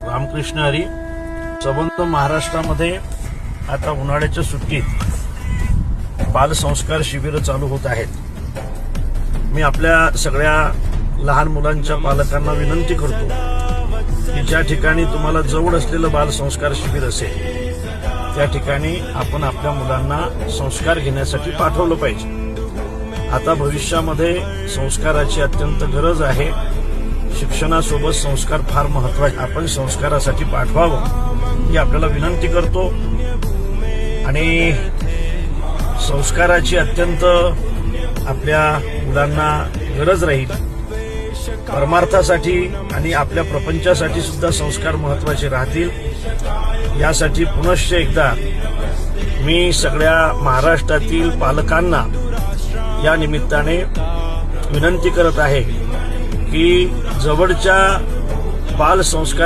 रामकृष्ण हरी. संबंध महाराष्ट्रामध्ये आता उन्हाळ्याच्या सुट्टीत बालसंस्कार शिबिर चालू होत आहेत. मी आपल्या सगळ्या लहान मुलांच्या पालकांना विनंती करतो की ज्या ठिकाणी तुम्हाला जवळ असलेलं बालसंस्कार शिबिर असेल त्या ठिकाणी आपण आपल्या मुलांना संस्कार घेण्यासाठी पाठवलं पाहिजे. आता भविष्यामध्ये संस्काराची अत्यंत गरज आहे. शिक्षणासोबत संस्कार फार महत्वाचे. आपण संस्कारासाठी पाठवावं ही आपल्याला विनंती करतो. आणि संस्काराची अत्यंत आपल्या मुलांना गरज राहील. परमार्थासाठी आणि आपल्या प्रपंचासाठी सुद्धा संस्कार महत्वाचे राहतील. यासाठी पुनश्च एकदा मी सगळ्या महाराष्ट्रातील पालकांना या निमित्ताने विनंती करत आहे की जवळच्या बालसंस्कार